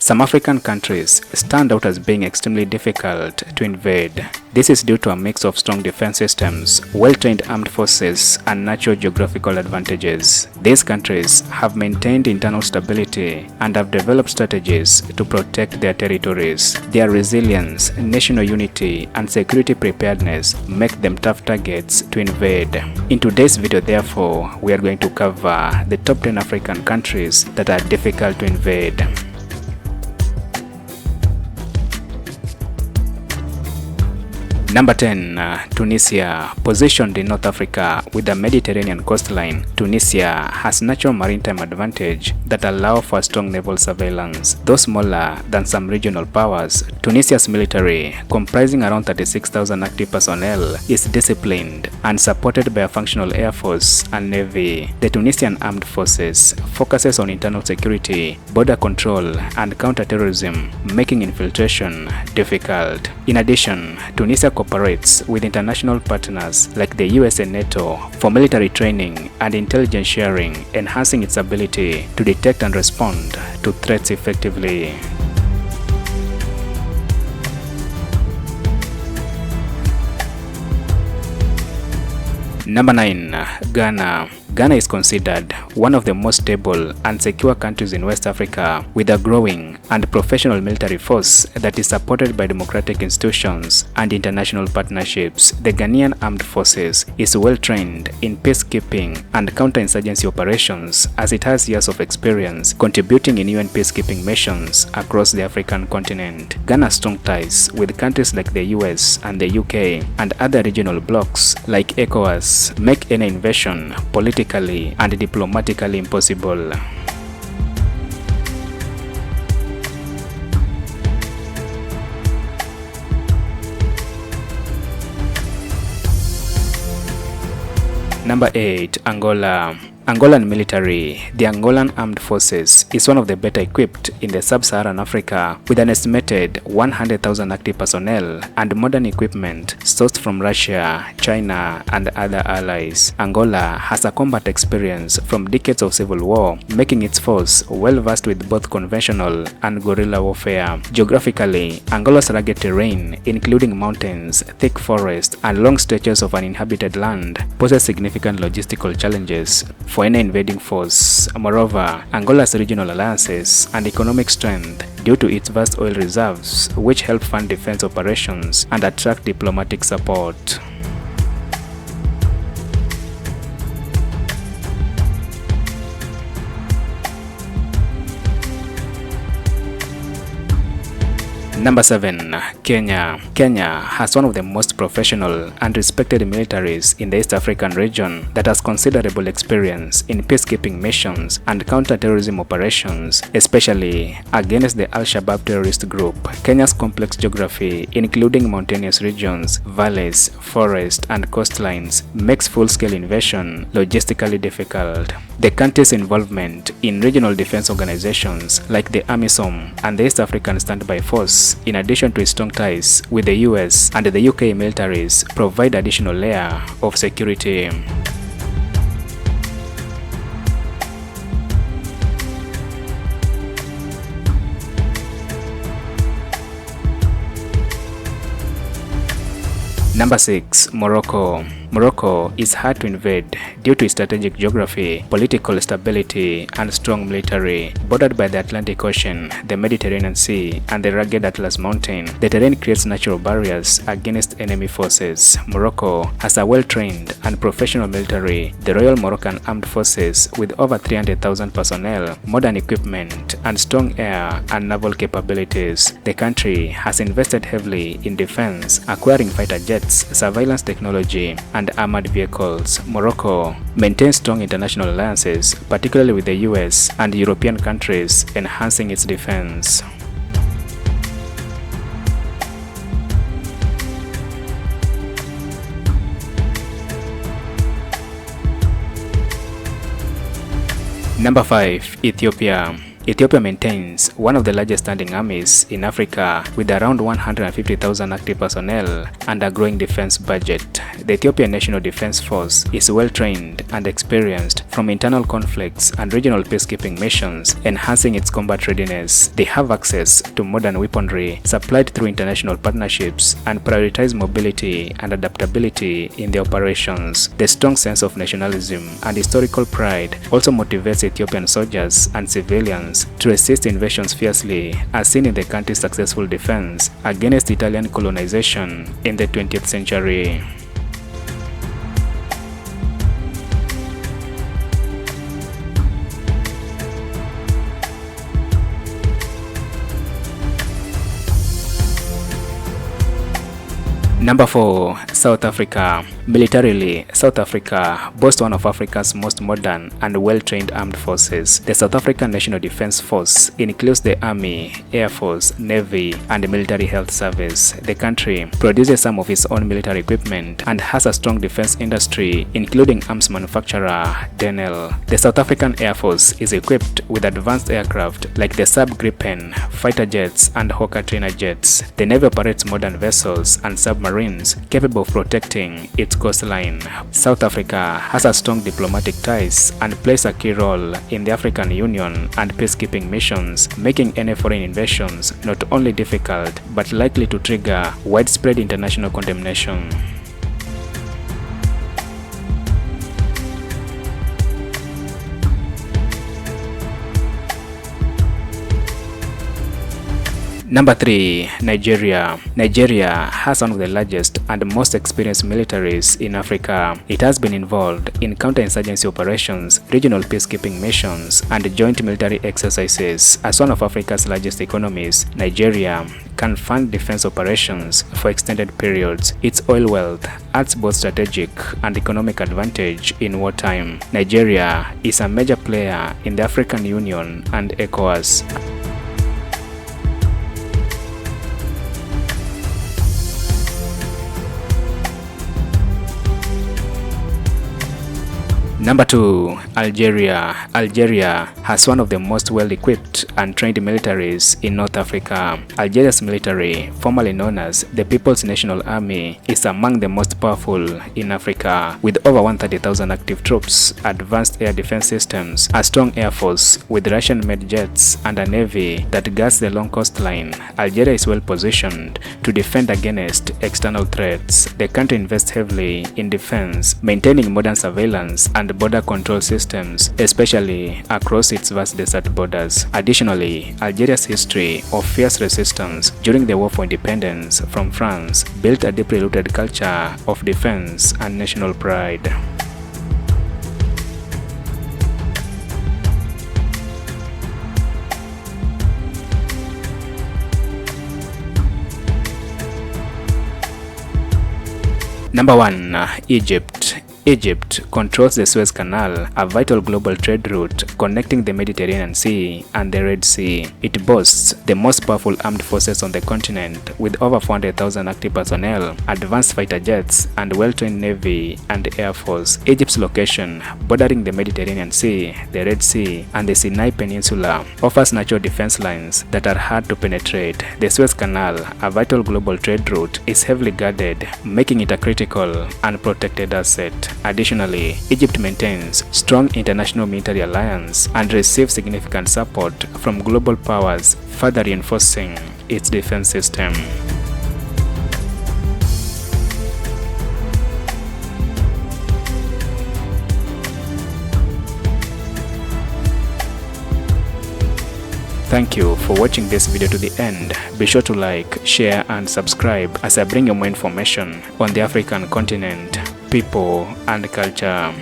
Some African countries stand out as being extremely difficult to invade. This is due to a mix of strong defense systems, well-trained armed forces, and natural geographical advantages. These countries have maintained internal stability and have developed strategies to protect their territories. Their resilience, national unity, and security preparedness make them tough targets to invade. In today's video, therefore, we are going to cover the top 10 African countries that are difficult to invade. Number 10. Tunisia. Positioned in North Africa with a Mediterranean coastline, Tunisia has natural maritime advantage that allow for strong naval surveillance. Though smaller than some regional powers, Tunisia's military, comprising around 36,000 active personnel, is disciplined and supported by a functional air force and navy. The Tunisian armed forces focuses on internal security, border control, and counter-terrorism, making infiltration difficult. In addition, Tunisia cooperates with international partners like the US and NATO for military training and intelligence sharing, enhancing its ability to detect and respond to threats effectively. Number 9. Ghana. Ghana is considered one of the most stable and secure countries in West Africa, with a growing and professional military force that is supported by democratic institutions and international partnerships. The Ghanaian Armed Forces is well trained in peacekeeping and counterinsurgency operations, as it has years of experience contributing in UN peacekeeping missions across the African continent. Ghana's strong ties with countries like the US and the UK and other regional blocs like ECOWAS make any invasion politically and diplomatically impossible. Number 8. Angola. Angolan military. The Angolan Armed Forces is one of the better equipped in the sub-Saharan Africa, with an estimated 100,000 active personnel and modern equipment sourced from Russia, China, and other allies. Angola has a combat experience from decades of civil war, making its force well versed with both conventional and guerrilla warfare. Geographically, Angola's rugged terrain, including mountains, thick forests, and long stretches of uninhabited land, poses significant logistical challenges for any invading force. Moreover, Angola's regional alliances and economic strength due to its vast oil reserves, which help fund defense operations and attract diplomatic support. Number 7. Kenya. Kenya has one of the most professional and respected militaries in the East African region that has considerable experience in peacekeeping missions and counter-terrorism operations, especially against the Al-Shabaab terrorist group. Kenya's complex geography, including mountainous regions, valleys, forests, and coastlines, makes full-scale invasion logistically difficult. The country's involvement in regional defense organizations like the AMISOM and the East African Standby Force, in addition to its strong ties with the US and the UK militaries, provide additional layer of security. Number 6. Morocco. Morocco is hard to invade due to its strategic geography, political stability, and strong military. Bordered by the Atlantic Ocean, the Mediterranean Sea, and the rugged Atlas Mountain, the terrain creates natural barriers against enemy forces. Morocco has a well-trained and professional military, the Royal Moroccan Armed Forces, with over 300,000 personnel, modern equipment, and strong air and naval capabilities. The country has invested heavily in defense, acquiring fighter jets, surveillance technology, and armored vehicles. Morocco maintains strong international alliances, particularly with the US and European countries, enhancing its defense. Number 5. Ethiopia. Ethiopia maintains one of the largest standing armies in Africa with around 150,000 active personnel and a growing defense budget. The Ethiopian National Defense Force is well trained and experienced from internal conflicts and regional peacekeeping missions, enhancing its combat readiness. They have access to modern weaponry supplied through international partnerships and prioritize mobility and adaptability in their operations. The strong sense of nationalism and historical pride also motivates Ethiopian soldiers and civilians to resist invasions fiercely, as seen in the country's successful defense against Italian colonization in the 20th century. Number 4. South Africa. Militarily, South Africa boasts one of Africa's most modern and well-trained armed forces. The South African National Defense Force includes the Army, Air Force, Navy, and Military Health Service. The country produces some of its own military equipment and has a strong defense industry, including arms manufacturer Denel. The South African Air Force is equipped with advanced aircraft like the Sub Gripen, fighter jets, and Hawker trainer jets. The Navy operates modern vessels and submarines capable of protecting its coastline. South Africa has a strong diplomatic ties and plays a key role in the African Union and peacekeeping missions, making any foreign invasions not only difficult but likely to trigger widespread international condemnation. Number 3. Nigeria. Nigeria has one of the largest and most experienced militaries in Africa. It has been involved in counterinsurgency operations, regional peacekeeping missions, and joint military exercises. As one of Africa's largest economies, Nigeria can fund defense operations for extended periods. Its oil wealth adds both strategic and economic advantage in wartime. Nigeria is a major player in the African Union and ECOWAS. Number 2. Algeria. Algeria has one of the most well-equipped and trained militaries in North Africa. Algeria's military, formerly known as the People's National Army, is among the most powerful in Africa, with over 130,000 active troops, advanced air defense systems, a strong air force with Russian-made jets, and a navy that guards the long coastline. Algeria is well positioned to defend against external threats. The country invests heavily in defense, maintaining modern surveillance and border control systems, especially across its vast desert borders. Additionally, Algeria's history of fierce resistance during the War for Independence from France built a deeply rooted culture of defense and national pride. Number 1. Egypt. Egypt controls the Suez Canal, a vital global trade route connecting the Mediterranean Sea and the Red Sea. It boasts the most powerful armed forces on the continent, with over 400,000 active personnel, advanced fighter jets, and well-trained navy and air force. Egypt's location, bordering the Mediterranean Sea, the Red Sea, and the Sinai Peninsula, offers natural defense lines that are hard to penetrate. The Suez Canal, a vital global trade route, is heavily guarded, making it a critical and protected asset. Additionally, Egypt maintains strong international military alliance and receives significant support from global powers, further reinforcing its defense system. Thank you for watching this video to the end. Be sure to like, share, and subscribe as I bring you more information on the African continent, people, and culture.